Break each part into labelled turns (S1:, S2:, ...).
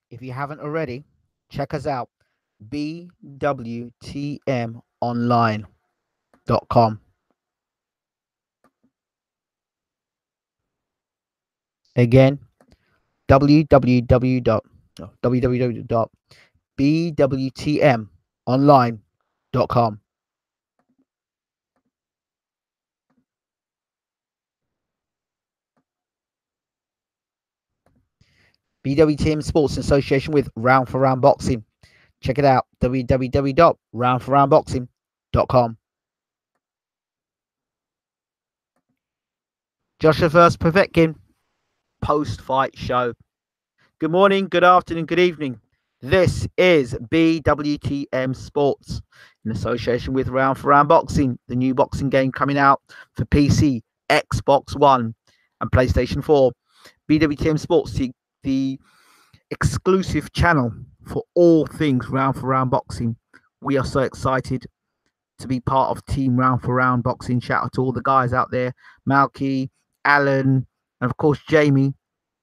S1: If you haven't already, check us out. BWTMonline.com. Again, www.bwtmonline.com. BWTM Sports in association with Round for Round Boxing. Check it out. www.roundforroundboxing.com. Joshua vs. Povetkin post-fight show. Good morning, good afternoon, good evening. This is BWTM Sports in association with Round for Round Boxing, the new boxing game coming out for PC, Xbox One, and PlayStation 4. BWTM Sports, the exclusive channel for all things Round for Round Boxing. We are so excited to be part of Team Round for Round Boxing. Shout out to all the guys out there, Malky, Alan, and of course Jamie,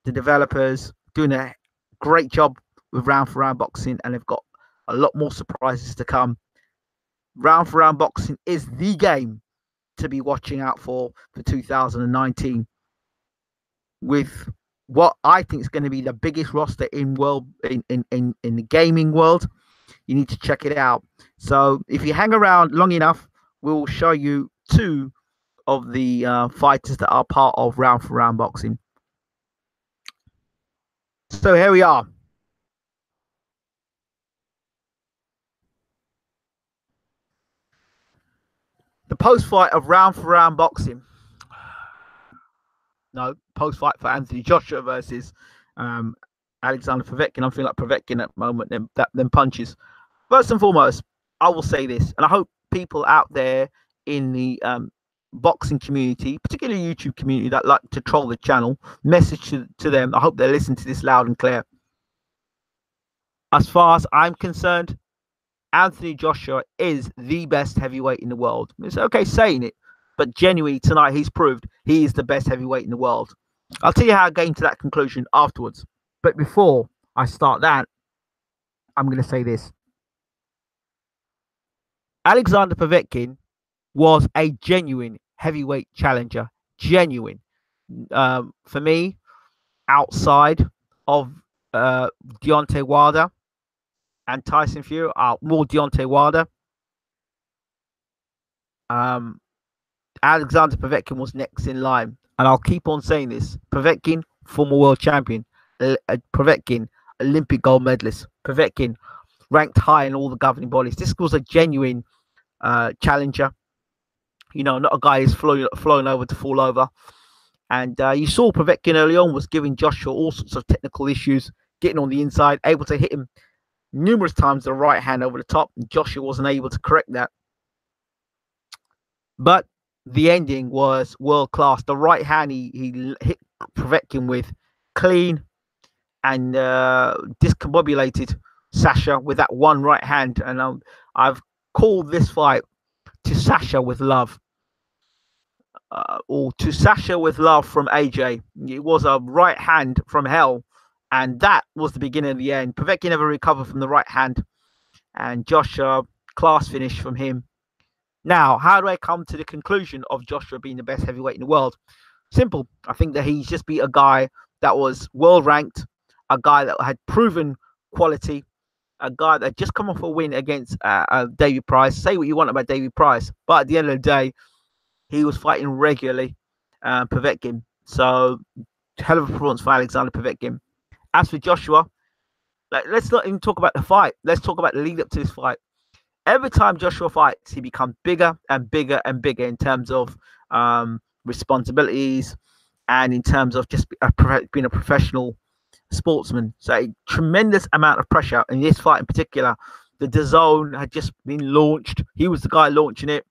S1: the developers, doing a great job with Round for Round Boxing, and they've got a lot more surprises to come. Round for Round Boxing is the game to be watching out for 2019, with what I think is going to be the biggest roster in the gaming world. You need to check it out. So if you hang around long enough, we'll show you two of the fighters that are part of Round for Round Boxing. So here we are. The post-fight of Round for Round Boxing. No, post-fight for Anthony Joshua versus Alexander Povetkin. I'm feeling like Povetkin at the moment, them punches. First and foremost, I will say this, and I hope people out there in the boxing community, particularly YouTube community that like to troll the channel, message to them. I hope they listen to this loud and clear. As far as I'm concerned, Anthony Joshua is the best heavyweight in the world. It's okay saying it, but genuinely tonight he's proved he is the best heavyweight in the world. I'll tell you how I came to that conclusion afterwards. But before I start that, I'm going to say this. Alexander Povetkin was a genuine heavyweight challenger. Genuine. For me, outside of Deontay Wilder and Tyson Fury, more Deontay Wilder. Alexander Povetkin was next in line. And I'll keep on saying this. Povetkin, former world champion. Povetkin, Olympic gold medalist. Povetkin, ranked high in all the governing bodies. This was a genuine challenger. You know, not a guy who's flown over to fall over. And you saw Povetkin early on was giving Joshua all sorts of technical issues, getting on the inside, able to hit him numerous times the right hand over the top. And Joshua wasn't able to correct that. But the ending was world class. The right hand he hit Povetkin with clean and discombobulated Sasha with that one right hand. And I've called this fight to Sasha with love. Or to Sasha with love from AJ. It was a right hand from hell, and that was the beginning of the end. Povetkin never recovered from the right hand, and Joshua, class finish from him. Now, how do I come to the conclusion of Joshua being the best heavyweight in the world? Simple. I think that he's just beat a guy that was world ranked, a guy that had proven quality, a guy that just come off a win against David Price. Say what you want about David Price, but at the end of the day, he was fighting regularly, Povetkin. So, hell of a performance for Alexander Povetkin. As for Joshua, let's not even talk about the fight. Let's talk about the lead up to this fight. Every time Joshua fights, he becomes bigger and bigger and bigger in terms of responsibilities and in terms of just being a professional sportsman. So, a tremendous amount of pressure in this fight in particular. The DAZN had just been launched. He was the guy launching it.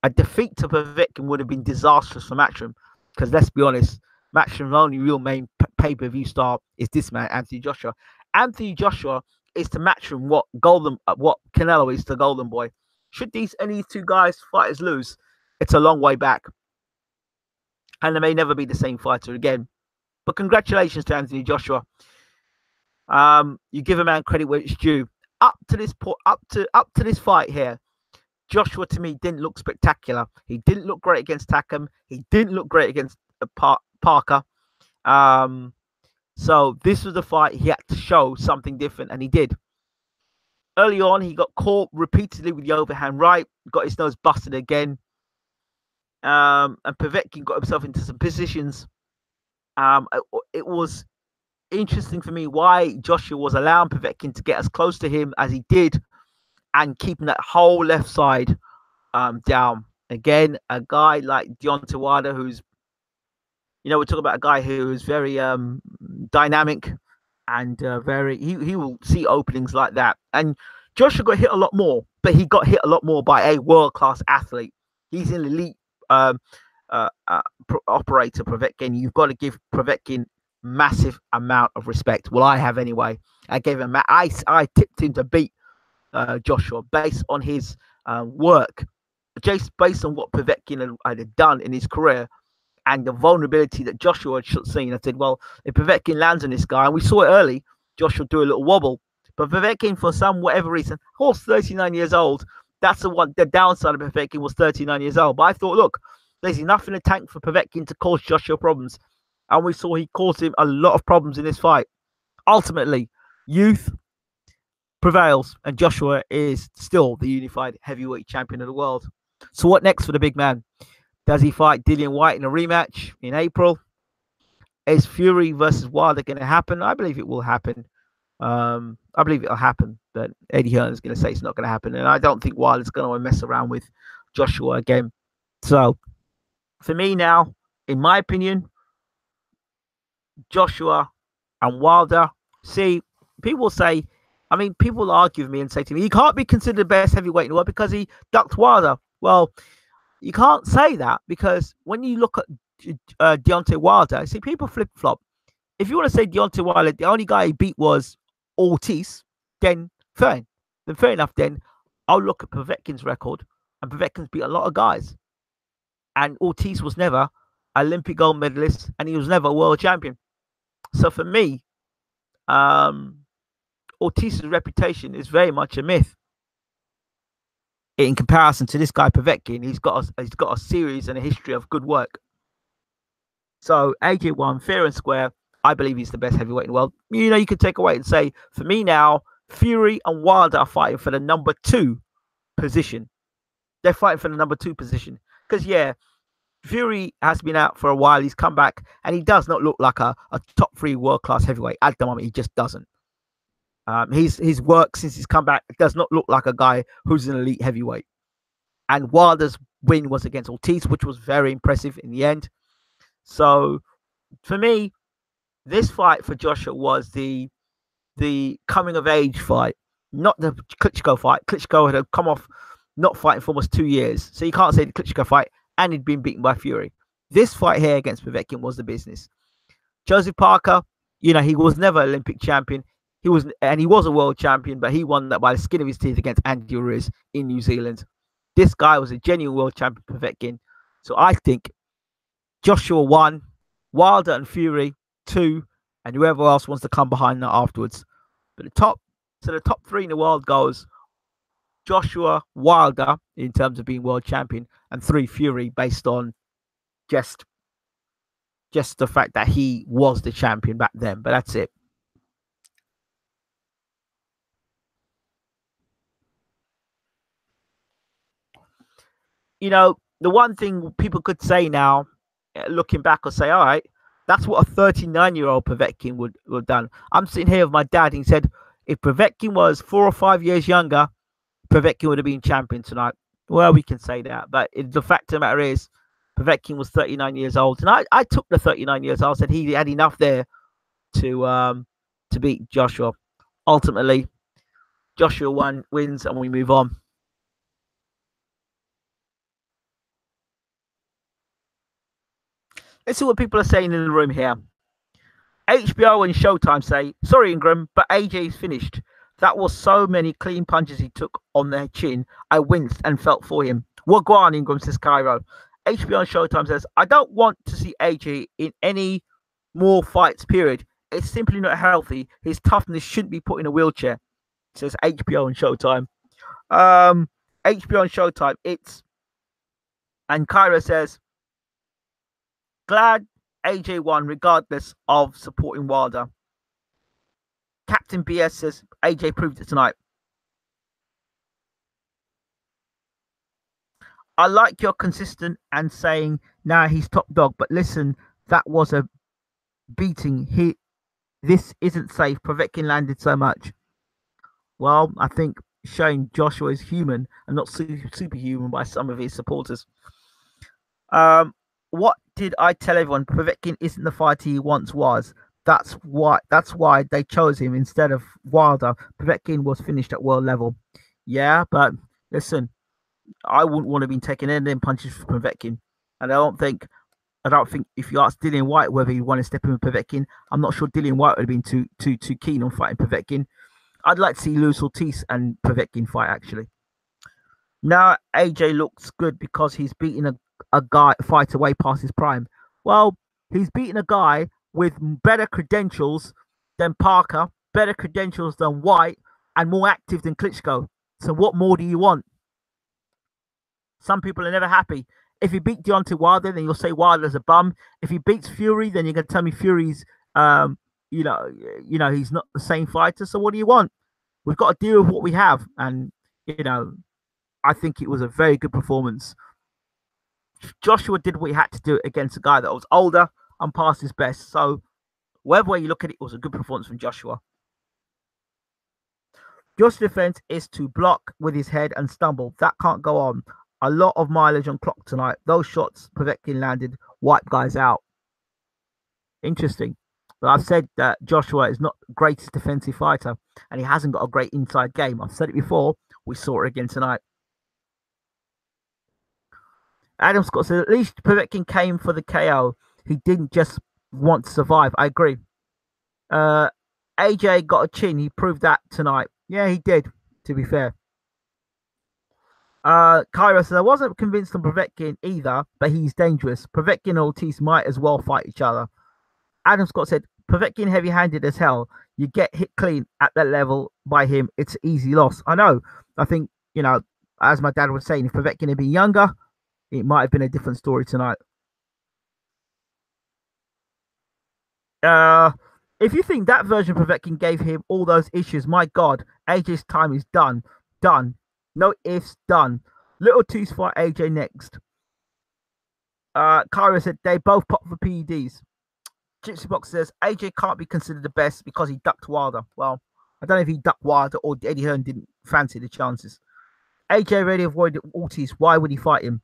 S1: A defeat to Povetkin would have been disastrous for Matchroom, because let's be honest, Matchroom's only real main pay-per-view star is this man, Anthony Joshua. Anthony Joshua is to Matchroom what Canelo is to Golden Boy. Should any of these two fighters lose, it's a long way back, and they may never be the same fighter again. But congratulations to Anthony Joshua. You give a man credit where it's due. Up to this fight here, Joshua to me didn't look spectacular. He didn't look great against Takam. He didn't look great against Parker. So this was the fight he had to show something different, and he did. Early on, he got caught repeatedly with the overhand right, got his nose busted again. And Povetkin got himself into some positions. It was interesting for me why Joshua was allowing Povetkin to get as close to him as he did and keeping that whole left side down. Again, a guy like Deontay Wilder, who's, we're talking about a guy who is very dynamic and he will see openings like that. And Joshua got hit a lot more, but he got hit a lot more by a world-class athlete. He's an elite operator, Povetkin. You've got to give Povetkin massive amount of respect. Well, I have anyway. I gave him. I tipped him to beat Joshua based on his work, just based on what Povetkin had done in his career and the vulnerability that Joshua had seen. I said, well, if Povetkin lands on this guy, and we saw it early, Joshua do a little wobble. But Povetkin, for whatever reason, of course, 39 years old. That's the downside of Povetkin was 39 years old. But I thought, look, there's enough in the tank for Povetkin to cause Joshua problems. And we saw he caused him a lot of problems in this fight. Ultimately, youth prevails, and Joshua is still the unified heavyweight champion of the world. So what next for the big man? Does he fight Dillian Whyte in a rematch in April? Is Fury versus Wilder going to happen? I believe it will happen. I believe it'll happen, but Eddie Hearn is going to say it's not going to happen, and I don't think Wilder's going to mess around with Joshua again. So, for me now, in my opinion, Joshua and Wilder. See, people say, people argue with me and say to me, he can't be considered the best heavyweight in the world because he ducked Wilder. Well, you can't say that because when you look at Deontay Wilder, see, people flip-flop. If you want to say Deontay Wilder, the only guy he beat was Ortiz, then fair enough. Then I'll look at Povetkin's record, and Povetkin's beat a lot of guys. And Ortiz was never Olympic gold medalist, and he was never a world champion. So for me, Ortiz's reputation is very much a myth. In comparison to this guy Povetkin, he's got a series and a history of good work. So AJ won fair and square. I believe he's the best heavyweight in the world. You could take away and say, for me now, Fury and Wilder are fighting for the number 2 position. They're fighting for the number 2 position. Because, Fury has been out for a while. He's come back, and he does not look like a top 3 world-class heavyweight. At the moment, he just doesn't. His work since he's come back does not look like a guy who's an elite heavyweight. And Wilder's win was against Ortiz, which was very impressive in the end. So, for me, this fight for Joshua was the coming-of-age fight, not the Klitschko fight. Klitschko had come off not fighting for almost 2 years. So you can't say the Klitschko fight, and he'd been beaten by Fury. This fight here against Povetkin was the business. Joseph Parker, he was never Olympic champion. He was a world champion, but he won that by the skin of his teeth against Andy Ruiz in New Zealand. This guy was a genuine world champion, Povetkin. So I think Joshua 1, Wilder and Fury 2, and whoever else wants to come behind that afterwards. But the top 3 in the world goes Joshua, Wilder in terms of being world champion, and 3 Fury based on just the fact that he was the champion back then. But that's it. The one thing people could say now, looking back, or say, all right, that's what a 39-year-old Povetkin would have done. I'm sitting here with my dad, and he said, if Povetkin was 4 or 5 years younger, Povetkin would have been champion tonight. Well, we can say that, but the fact of the matter is, Povetkin was 39 years old, and I took the 39 years old. Said he had enough there to beat Joshua. Ultimately, Joshua wins, and we move on. Let's see what people are saying in the room here. HBO and Showtime say, sorry, Ingram, but AJ's finished. That was so many clean punches he took on their chin. I winced and felt for him. Well, go on, Ingram, says Cairo. HBO and Showtime says, I don't want to see AJ in any more fights, period. It's simply not healthy. His toughness shouldn't be put in a wheelchair. It says HBO on Showtime. HBO on Showtime. And Kyra says, glad AJ won regardless of supporting Wilder. Captain BS says AJ proved it tonight. I like you're consistent and saying now he's top dog, but listen, that was a beating. This isn't safe. Povetkin landed so much. Well, I think showing Joshua is human and not superhuman by some of his supporters. What did I tell everyone? Povetkin isn't the fighter he once was. That's why they chose him instead of Wilder. Povetkin was finished at world level. Yeah, but listen, I wouldn't want to be taking any punches for Povetkin. And I don't think if you ask Dillian White whether he'd want to step in with Povetkin, I'm not sure Dillian White would have been too keen on fighting Povetkin. I'd like to see Luis Ortiz and Povetkin fight, actually. Now AJ looks good because he's beating a guy fighter way past his prime. Well, he's beating a guy with better credentials than Parker, better credentials than White, and more active than Klitschko. So what more do you want? Some people are never happy. If he beat Deontay Wilder, then you'll say Wilder's a bum. If he beats Fury, then you're going to tell me Fury's, he's not the same fighter. So what do you want? We've got to deal with what we have, and I think it was a very good performance. Joshua did what he had to do against a guy that was older and past his best. So whatever way you look at it, it was a good performance from Joshua. Joshua's defense is to block with his head and stumble. That can't go on. A lot of mileage on clock tonight. Those shots Povetkin landed wiped guys out. Interesting. But I've said that Joshua is not the greatest defensive fighter, and he hasn't got a great inside game. I've said it before. We saw it again tonight. Adam Scott said, at least Povetkin came for the KO. He didn't just want to survive. I agree. AJ got a chin. He proved that tonight. Yeah, he did, to be fair. Kyra said, I wasn't convinced on Povetkin either, but he's dangerous. Povetkin and Ortiz might as well fight each other. Adam Scott said, Povetkin heavy-handed as hell. You get hit clean at that level by him. It's an easy loss. I know. I think, as my dad was saying, if Povetkin had been younger, it might have been a different story tonight. If you think that version of Povetkin gave him all those issues, my God, AJ's time is done. Done. No ifs, done. Little Tooth fight AJ next. Kyra said they both pop for PEDs. Gypsy Box says AJ can't be considered the best because he ducked Wilder. Well, I don't know if he ducked Wilder or Eddie Hearn didn't fancy the chances. AJ already avoided Ortiz. Why would he fight him?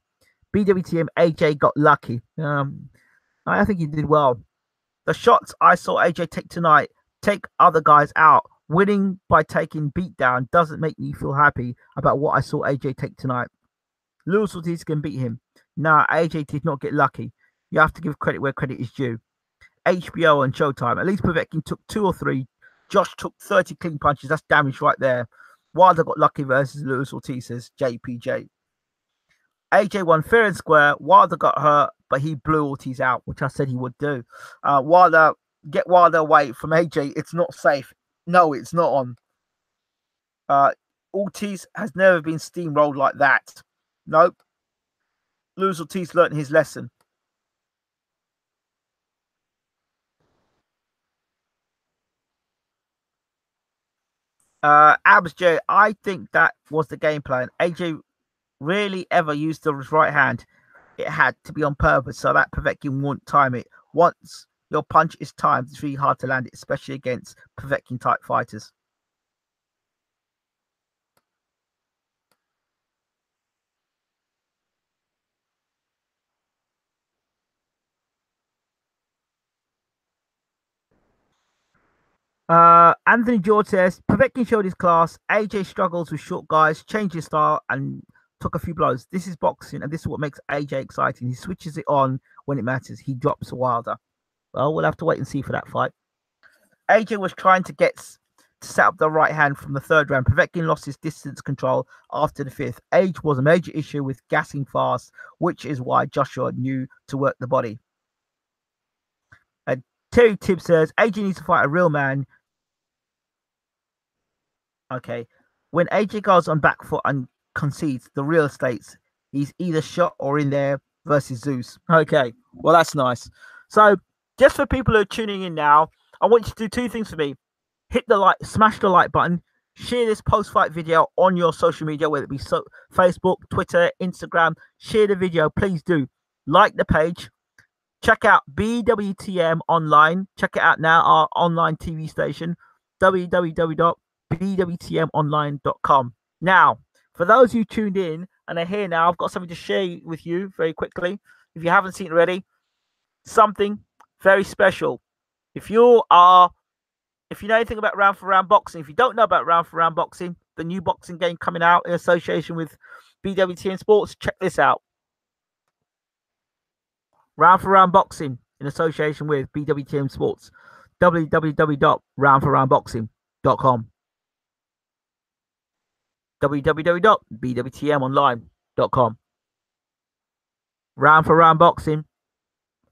S1: BWTM AJ got lucky. I think he did well. The shots I saw AJ take tonight take other guys out. Winning by taking beatdown doesn't make me feel happy about what I saw AJ take tonight. Luis Ortiz can beat him. Nah, AJ did not get lucky. You have to give credit where credit is due. HBO and Showtime. At least Povetkin took 2 or 3. Josh took 30 clean punches. That's damage right there. Wilder got lucky versus Luis Ortiz, says JPJ. AJ won fair and square. Wilder got hurt, but he blew Ortiz out, which I said he would do. Get Wilder away from AJ. It's not safe. No, it's not on. Ortiz has never been steamrolled like that. Nope. Luis Ortiz learned his lesson. Abs J, I think that was the game plan. AJ rarely ever used his right hand. It had to be on purpose so that Povetkin won't time it. Once your punch is timed, it's really hard to land it, especially against Povetkin type fighters. Anthony George says Povetkin showed his class. AJ struggles with short guys, changed his style, and took a few blows. This is boxing, and this is what makes AJ exciting. He switches it on when it matters. He drops Wilder. Well, we'll have to wait and see for that fight. AJ was trying to set up the right hand from the 3rd round. Povetkin lost his distance control after the 5th. Age was a major issue with gassing fast, which is why Joshua knew to work the body. Terry Tibb says AJ needs to fight a real man. Okay. When AJ goes on back foot and concedes the real estates, he's either shot or in there versus Zeus. Okay. Well, that's nice. So, just for people who are tuning in now, I want you to do two things for me. Hit the like, smash the like button, share this post-fight video on your social media, whether it be Facebook, Twitter, Instagram. Share the video, please do. Like the page. Check out BWTM online. Check it out now, our online TV station, www.bwtmonline.com. Now, for those who tuned in and are here now, I've got something to share with you very quickly. If you haven't seen it already, something very special. If you know anything about round for round boxing, if you don't know about round for round boxing, the new boxing game coming out in association with BWTM Sports, check this out. Round for round boxing in association with BWTM Sports, www.roundforroundboxing.com, www.bwtmonline.com. Round for round boxing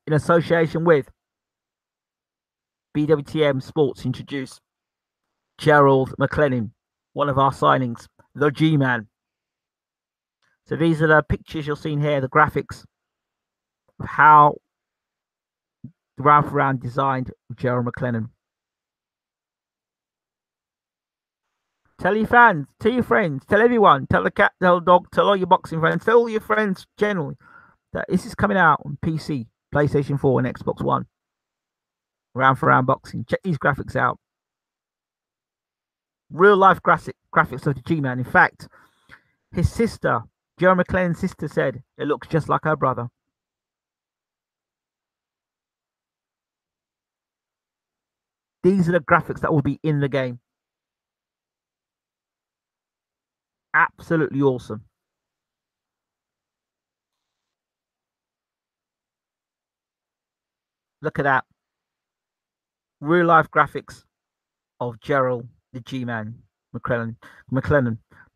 S1: in association with BWTM Sports introduced Gerald McLennan, one of our signings, the G-Man. So these are the pictures you're seeing here, the graphics of how the round for round designed Gerald McLennan. Tell your fans, tell your friends, tell everyone, tell the cat, tell the dog, tell all your boxing friends, tell all your friends generally that this is coming out on PC, PlayStation 4 and Xbox One. Round for round boxing. Check these graphics out. Real life graphics of the G-Man. In fact, his sister, Gerald McLennan's sister, said it looks just like her brother. These are the graphics that will be in the game. Absolutely awesome. Look at that. Real life graphics of Gerald the G-Man McLennan.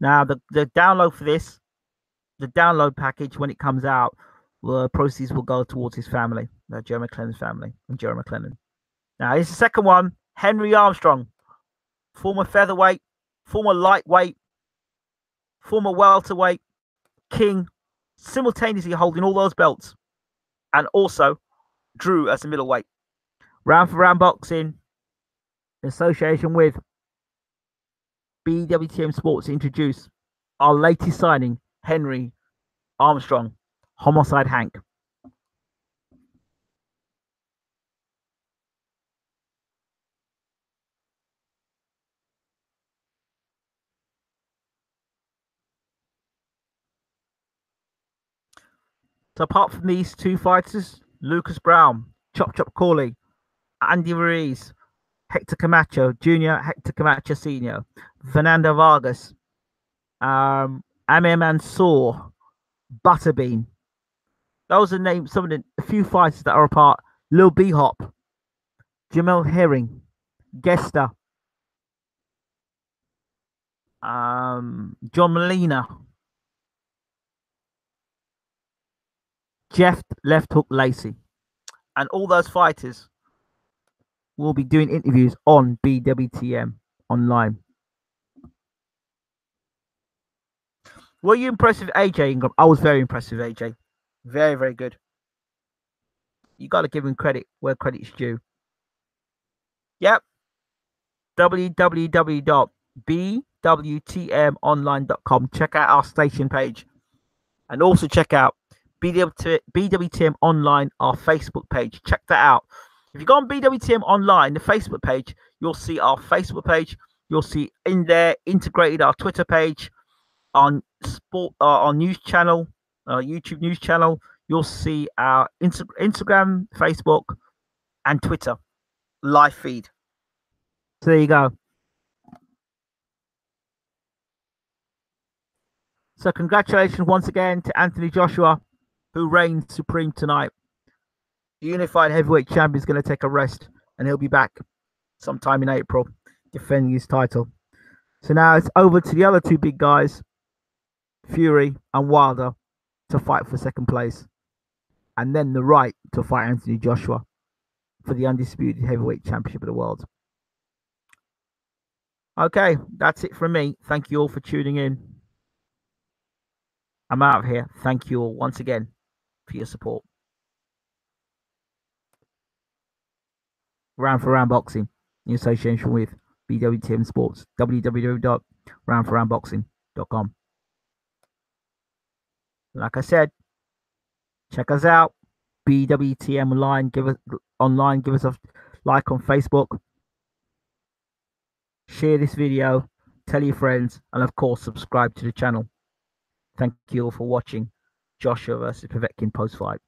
S1: Now the download for this, the download package when it comes out, the proceeds will go towards his family, Gerald McLennan's family, and Gerald McLennan. Now here's the second one. Henry Armstrong, former featherweight, former lightweight, former welterweight, king, simultaneously holding all those belts, and also drew as a middleweight. Round for round boxing, in association with BWTM Sports, introduce our latest signing, Henry Armstrong, Homicide Hank. So apart from these two fighters, Lucas Brown, Chop Corley, Andy Ruiz, Hector Camacho Jr., Hector Camacho Sr., Fernando Vargas, Amir Mansour, Butterbean. Those are names, some of a few fighters that are apart. Lil B Hop, Jamel Herring, Gesta, John Molina, Jeff Left Hook Lacey, and all those fighters will be doing interviews on BWTM online. Were you impressed with AJ Ingram? I was very impressed with AJ. Very, very good. You got to give him credit where credit's due. Yep. www.bwtmonline.com. Check out our station page. And also check out BWTM Online, our Facebook page. Check that out. If you go on BWTM Online, the Facebook page, you'll see our Facebook page. You'll see in there integrated our Twitter page, on our news channel, our YouTube news channel. You'll see our Instagram, Facebook, and Twitter live feed. So there you go. So congratulations once again to Anthony Joshua, who reigns supreme tonight. The unified heavyweight champion is going to take a rest, and he'll be back sometime in April defending his title. So now it's over to the other two big guys, Fury and Wilder, to fight for second place, and then the right to fight Anthony Joshua for the undisputed heavyweight championship of the world. Okay, that's it from me. Thank you all for tuning in. I'm out of here. Thank you all once again for your support. Round for Round Boxing in association with BWTM Sports, www.roundforroundboxing.com. Like I said, check us out. BWTM online. Give us a like on Facebook. Share this video. Tell your friends, and of course, subscribe to the channel. Thank you all for watching Joshua versus Povetkin post fight.